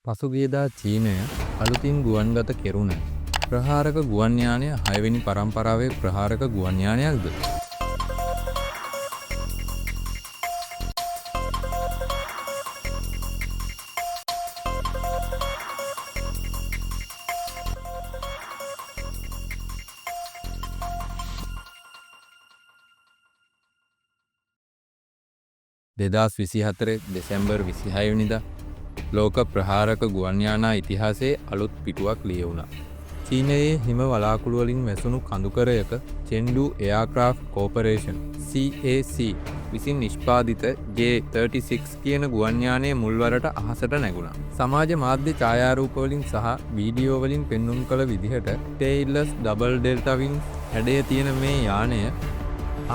පසුගියදා චීනය අලුතින් ගුවන්ගත කෙරුණ ප්‍රහාරක ගුවන් යානය 6 වෙනි පරම්පරාවේ ප්‍රහාරක ගුවන් යානයක්ද? දෙදස් 24 දෙසැම්බර් 26 වෙනිදා ලෝක ප්‍රහාරක ගුවන් යානා ඉතිහාසයේ අලුත් පිටුවක් ලියවුණා. චීනයේ හිම වලාකුළු වලින් වැසුණු කඳුකරයක චෙන්ඩු එයාර්ක්‍රාෆ්ට් කෝපරේෂන් CAC විසින් නිෂ්පාදිත J-36 කියන ගුවන් යානයේ මුල්වරට අහසට නැගුණා. සමාජ මාධ්‍ය ඡායාරූප වලින් සහ වීඩියෝ වලින් පෙන්눔 කළ විදිහට ටේල්ලස් ඩබල් ඩෙල්ටා වින්ග් හැඩය තියෙන මේ යානය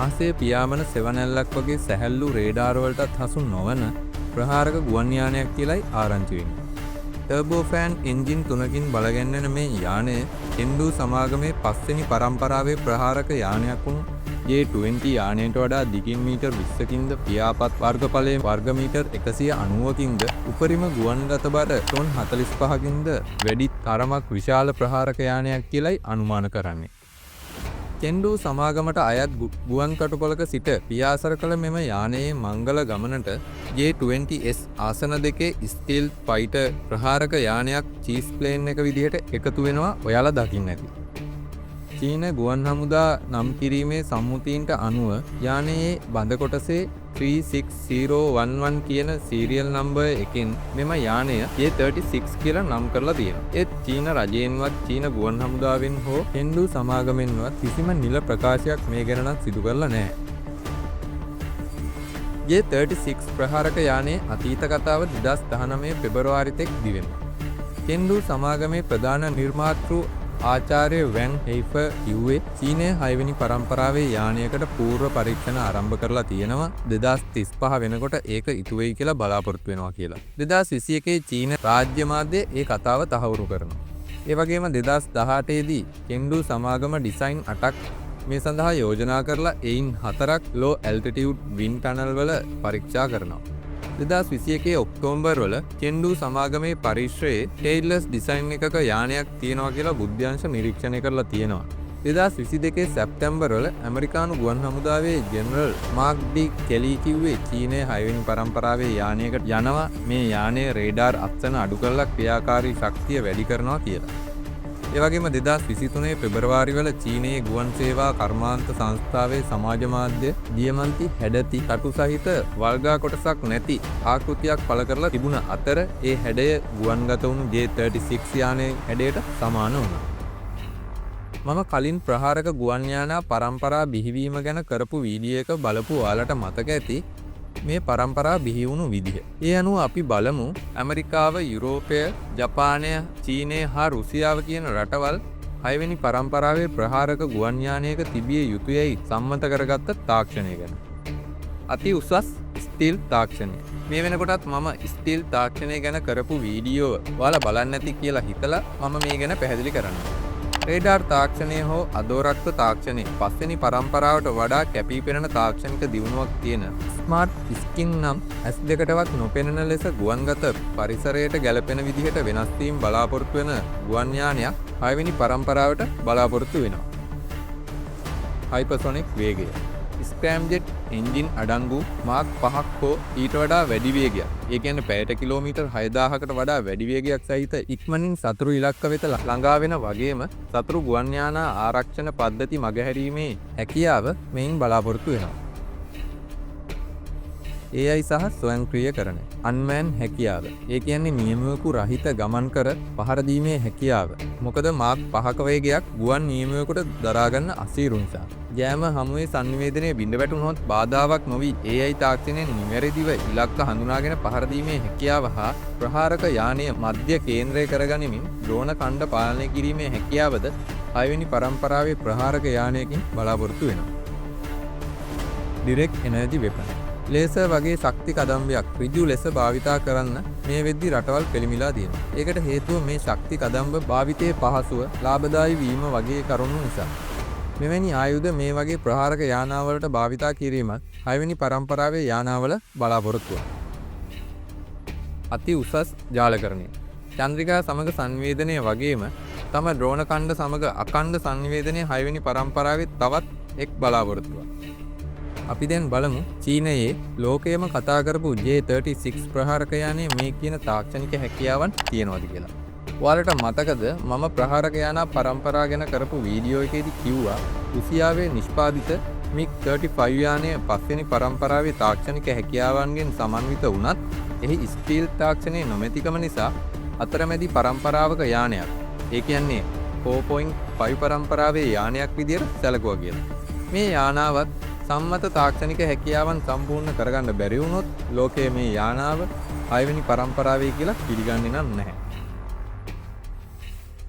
ආසයේ පියාඹන සෙවණැල්ලක් වගේ සැහැල්ලු රේඩාර වලටත් හසු නොවන ප්‍රහාරක ගුවන් යානයක් කියලායි ආරංචි වෙන්නේ. ටර්බෝ ෆෑන් එන්ජින් 3කින් බලගැන්වෙන මේ යානය චෙන්ඩු සමාගමේ 5 වෙනි පරම්පරාවේ ප්‍රහාරක යානයක් වුණු J-20 යානයට වඩා දිගින් මීටර් 20කින්ද පියාපත් වර්ගඵලයේ වර්ග මීටර් 190කින්ද උපරිම ගුවන්ගත බර ටොන් 45කින්ද වැඩි තරමක් විශාල ප්‍රහාරක යානයක් කියලායි අනුමාන කරන්නේ. චෙන්ඩු සමාගමට අයත් ගුවන් කටුපලක සිට පියාසර කළ මෙම යානයේ මංගල ගමනට J-20S ආසන දෙකේ ස්ටීල් ෆයිටර් ප්‍රහාරක යානයක් චීස් ප්ලේන් එක විදිහට එකතු වෙනවා ඔයාලා දකින්න ඇති. චීන ගුවන් හමුදා නම් කිරීමේ සම්මුතීන්ට අනුව යානයේ බඳ කොටසේ 36011 කියන සීරියල් නම්බර් එකෙන් මෙම යානය J-36 කියලා නම් කරලා තියෙනවා. ඒත් චීන රජයෙන්වත් චීන ගුවන් හමුදාවෙන් හෝ චෙන්ඩු සමාගමෙන්වත් කිසිම නිල ප්‍රකාශයක් මේ ගැන නම් සිදු කරලා නැහැ. J-36 ප්‍රහාරක යානයේ අතීත කතාව 2019 පෙබරවාරි තෙක් දිවෙනවා. චෙන්ඩු සමාගමේ ප්‍රධාන නිර්මාතෘ ආචාර්ය වැන් හෙයිෆර් කිව්වේ චීනයේ 6 වෙනි පරම්පරාවේ යානයකට පූර්ව පරීක්ෂණ ආරම්භ කරලා තියෙනවා 2035 වෙනකොට ඒක ඉටු වෙයි කියලා බලාපොරොත්තු වෙනවා කියලා. 2021 චීන රාජ්‍ය මාධ්‍ය ඒ කතාව තහවුරු කරනවා. ඒ වගේම 2018 දී චෙන්ඩු සමාගම ඩිසයින් 8ක් මේ සඳහා යෝජනා කරලා එයින් 4ක් ලෝ ඇල්ටිටියුඩ් වින් ටනල් වල පරීක්ෂා කරනවා. 2021 ඔක්තෝබර් වල චෙන්ඩු සමාගමේ පරිශ්‍රයේ ටේල්ලස් ඩිසයින් එකක යානයක් තියෙනවා කියලා බුද්ධ්‍යංශ නිරීක්ෂණය කරලා තියෙනවා. 2022 සැප්තැම්බර් වල ඇමරිකානු ගුවන් හමුදාවේ ජෙනරල් මාක් ඩි කෙලි කිව්වේ චීනයේ 6 වෙනි පරම්පරාවේ යානයකට යනවා මේ යානයේ රේඩාර් අත්සන අඩු කරලා ක්‍රියාකාරී ශක්තිය වැඩි කරනවා කියලා. ඒ වගේම 2023 පෙබරවාරි වල චීනයේ ගුවන් සේවා කර්මාන්ත සංස්ථාවේ සමාජ මාධ්‍ය දියමන්ති හැඩති කටු සහිත වල්ගා කොටසක් නැති ආකෘතියක් පළ කරලා තිබුණ අතර ඒ හැඩය ගුවන්ගත වුණු J-36 යානයේ හැඩයට සමාන වුණා. මම කලින් ප්‍රහාරක ගුවන් යානා පරම්පරා බිහිවීම ගැන කරපු වීඩියෝ එක බලපු ඔයාලට මතක ඇති මේ පරම්පරා බිහි වුණු විදිහ. ඒ අනුව අපි බලමු ඇමරිකාව, යුරෝපය, ජපානය, චීනය හා රුසියාව කියන රටවල් 6 වෙනි පරම්පරාවේ ප්‍රහාරක ගුවන් යානයක තිබිය යුතුයයි සම්මත කරගත්ත තාක්ෂණය ගැන. අති උසස් ස්ටීල් තාක්ෂණය. මේ වෙනකොටත් මම ස්ටීල් තාක්ෂණය ගැන කරපු වීඩියෝ ඔයාලා බලන්න ඇති කියලා හිතලා මම මේ ගැන පැහැදිලි කරනවා. රේඩාර් තාක්ෂණය හෝ අදෝරක්ත තාක්ෂණය 5 වෙනි පරම්පරාවට වඩා කැපී පෙනෙන තාක්ෂණික දියුණුවක් තියෙන ස්මාර්ට් ස්කින් නම් S2කටවත් නොපෙනෙන ලෙස ගුවන්ගත පරිසරයට ගැලපෙන විදිහට වෙනස් වීම බලාපොරොත්තු වෙන ගුවන් යානයක් 6 වෙනි පරම්පරාවට බලාපොරොත්තු වෙනවා. හයිපර්සොනික් වේගය. ස්ක්‍රෑම්ජෙට් එන්ජින් අඩංගු මාක් 5ක් හෝ ඊට වඩා වැඩි වේගයක්. ඒ කියන්නේ පැයට කිලෝමීටර් 6000කට වඩා වැඩි වේගයක් සහිත ඉක්මනින් සතුරු ඉලක්ක වෙත ළඟා වෙන වගේම සතුරු ගුවන් යානා ආරක්ෂණ පද්ධති මගහැරීමේ හැකියාව මෙයින් බලාපොරොත්තු වෙනවා. AI සහ ස්වයංක්‍රීයකරණ අන්මෑන් හැකියාව. ඒ කියන්නේ නියමයක රහිත ගමන් කර පහර දීමේ හැකියාව. මොකද මාක් 5ක වේගයක් ගුවන් නියමයකට දරා ගන්න අසීරු නිසා. ජෑම හමුවේ සංනිවේදනයේ බිඳ වැටුනොත් බාධාවක් නොවි AI තාක්ෂණයෙන් නිවැරදිව ඉලක්ක හඳුනාගෙන පහර දීමේ හැකියාව හා ප්‍රහාරක යානය මධ්‍ය කේන්ද්‍රය කරගනිමින් ඩ්‍රෝන ඛණ්ඩ පාලනය කිරීමේ හැකියාවද 6 වෙනි පරම්පරාවේ ප්‍රහාරක යානයකින් බලාපොරොත්තු වෙනවා. Direct energy weapon. ලේසර් වගේ ශක්ති කදම්බයක් ඍජු ලෙස භාවිතා කරන්න මේ වෙද්දි රටවල් පෙළමිලා තියෙනවා. ඒකට හේතුව මේ ශක්ති කදම්බ භාවිතයේ පහසුව ලාභදායී වීම වගේ කරුණු නිසා. මෙවැනි ආයුධ මේ වගේ ප්‍රහාරක යානාවලට භාවිතා කිරීමත් 6 වෙනි පරම්පරාවේ යානාවල බලාපොරොත්තුවක්. අති උසස් ජාලකරණය. චන්ද්‍රිකා සමග සංවේදනය වගේම තම ඩ්‍රෝන කණ්ඩ සමග අකණ්ඩ සංවේදනය 6 වෙනි පරම්පරාවේ තවත් එක් බලාපොරොත්තුවක්. අපි දැන් බලමු චීනයේ ලෝකයේම කතා කරපු J-36 ප්‍රහාරක යානයේ මේ කියන තාක්ෂණික හැකියාවන් තියෙනවද කියලා. ඔයාලට මතකද මම ප්‍රහාරක යානා පරම්පරා ගැන කරපු වීඩියෝ එකේදී කිව්වා රුසියාවේ නිෂ්පාදිත MiG-35 යානය 5 වෙනි පරම්පරාවේ තාක්ෂණික හැකියාවන්ගෙන් සමන්විත වුණත් එහි ස්ටීල් තාක්ෂණයේ නොමැතිකම නිසා අතරමැදි පරම්පරාවක යානයක්. ඒ කියන්නේ 4.5 පරම්පරාවේ යානයක් විදියට සැලකුවා කියලා. මේ යානාවත් සම්මත තාක්ෂණික හැකියාවන් සම්පූර්ණ කරගන්න බැරි වුණොත් ලෝකයේ මේ යානාව 6 වෙනි පරම්පරාවේ කියලා පිළිගන්නේ නැහැ.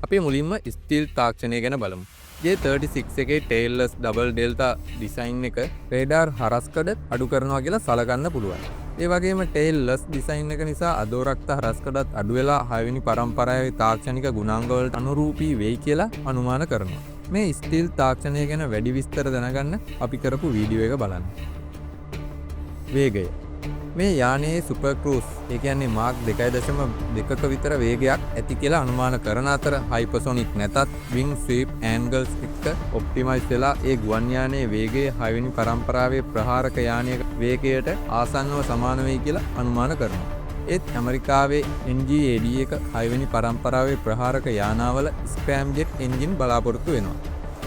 අපි මුලින්ම ස්ටීල් තාක්ෂණය ගැන බලමු. J-36 එකේ ටේල්ලස් ඩබල් ඩෙල්ටා ඩිසයින් එක රේඩාර් හරස්කඩ අඩු කරනවා කියලා සලකන්න පුළුවන්. ඒ වගේම ටේල්ලස් ඩිසයින් එක නිසා අදෝරක්ත හරස්කඩත් අඩු වෙලා 6 වෙනි පරම්පරාවේ තාක්ෂණික ගුණාංග වලට අනුරූපී වෙයි කියලා අනුමාන කරනවා. මේ ස්ටීල් තාක්ෂණය ගැන වැඩි විස්තර දැනගන්න අපි කරපු වීඩියෝ එක බලන්න. වේගය. මේ යානයේ සුපර් ක්‍රූස් ඒ කියන්නේ මාක් 2.2ක විතර වේගයක් ඇති කියලා අනුමාන කරන අතර හයිපර්සොනික් නැතත් විං ස්වීප් ඇන්ගල්ස් එක්ක ඔප්ටිමයිස් වෙලා ඒ ගුවන් යානයේ වේගය 6 වෙනි පරම්පරාවේ ප්‍රහාරක යානයක වේගයට ආසන්නව සමාන වෙයි කියලා අනුමාන කරනවා. ඒත් ඇමරිකාවේ NGAD එක 6 වෙනි පරම්පරාවේ ප්‍රහාරක යානාවල ස්පෑම් ජෙට් එන්ජින් බලාපොරොත්තු වෙනවා.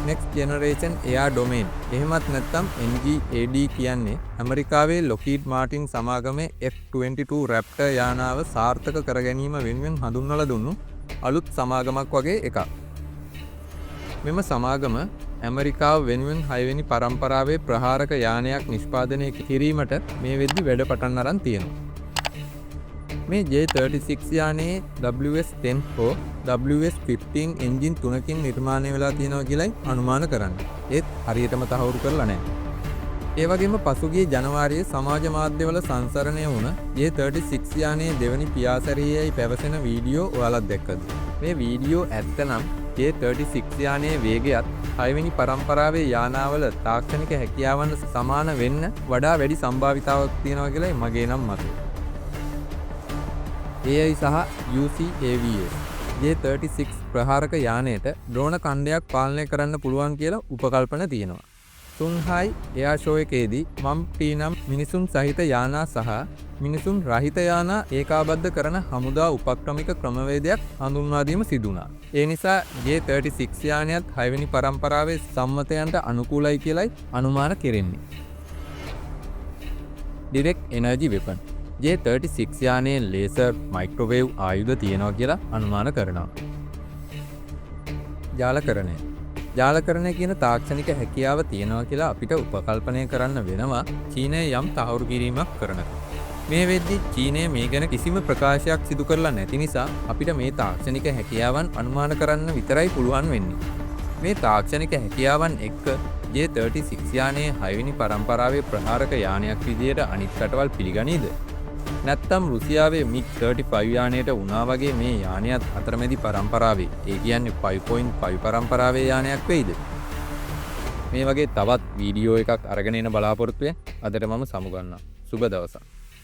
Next Generation Air Domain එහෙමත් නැත්නම් NGAD කියන්නේ ඇමරිකාවේ ලොකීඩ් මාටින් සමාගමේ F-22 Raptor යානාව සාර්ථක කර ගැනීම වෙනුවෙන් හඳුන්වලා දුන්නු අලුත් සමාගමක් වගේ එකක්. මෙම සමාගම ඇමරිකාව වෙනුවෙන් 6 වෙනි පරම්පරාවේ ප්‍රහාරක යානයක් නිෂ්පාදනය කිරීමට මේ වෙද්දි වැඩ පටන් අරන් තියෙනවා. මේ J-36 යානයේ WS-10 හෝ WS-15 එන්ජින් 3කින් නිර්මාණය වෙලා තියෙනවා කියලායි අනුමාන කරන්නේ. ඒත් හරියටම තහවුරු කරලා නැහැ. ඒ වගේම පසුගිය ජනවාරියේ සමාජ මාධ්‍යවල සංසරණය වුණ J-36 යානයේ දෙවනි පියාසැරියේයි පැවසෙන වීඩියෝ ඔයාලත් දැක්කද? මේ වීඩියෝ ඇත්තනම් J-36 යානයේ වේගයත් 6 වෙනි පරම්පරාවේ යානාවල තාක්ෂණික හැකියාවන් සමාන වෙන්න වඩා වැඩි සම්භාවිතාවක් තියෙනවා කියලායි මගේ නම් මතය. AI සහ UCAVS J-36 ප්‍රහාරක යානයට ඩ්‍රෝන කණ්ඩයක් පාලනය කරන්න පුළුවන් කියලා උපකල්පන තියෙනවා. සුන්හයි එයා ෂෝ එකේදී නම් මිනිසුන් සහිත යානා සහ මිනිසුන් රහිත යානා ඒකාබද්ධ කරන හමුදා උපක්‍රමික ක්‍රමවේදයක් හඳුන්වා දීම සිදු වුණා. ඒ නිසා J-36 යානයත් 6 වෙනි පරම්පරාවේ සම්මතයන්ට අනුකූලයි කියලායි අනුමාන කෙරෙන්නේ. Direct Energy Weapon J-36 යානයේ ලේසර් මයික්‍රෝවේව් ආයුධ තියෙනවා කියලා අනුමාන කරනවා. ජාලකරණය. ජාලකරණය කියන තාක්ෂණික හැකියාව තියෙනවා කියලා අපිට උපකල්පනය කරන්න වෙනවා චීනය යම් තහවුරු කිරීමක් කරනකොට. මේ වෙද්දි චීනය මේ ගැන කිසිම ප්‍රකාශයක් සිදු කරලා නැති නිසා අපිට මේ තාක්ෂණික හැකියාවන් අනුමාන කරන්න විතරයි පුළුවන් වෙන්නේ. මේ තාක්ෂණික හැකියාවන් එක්ක J-36 යානයේ 6 වෙනි පරම්පරාවේ ප්‍රහාරක යානයක් විදියට අනිත් රටවල් පිළිගනීද? නැත්තම් රුසියාවේ MiG-35 යානයට වුණා වගේ මේ යානයත් අතරමැදි පරම්පරාවේ ඒ කියන්නේ 5.5 පරම්පරාවේ යානයක් වෙයිද? මේ වගේ තවත් වීඩියෝ එකක් අරගෙන එන බලාපොරොත්තු වෙ අදට මම සමුගන්නවා. සුබ දවසක්.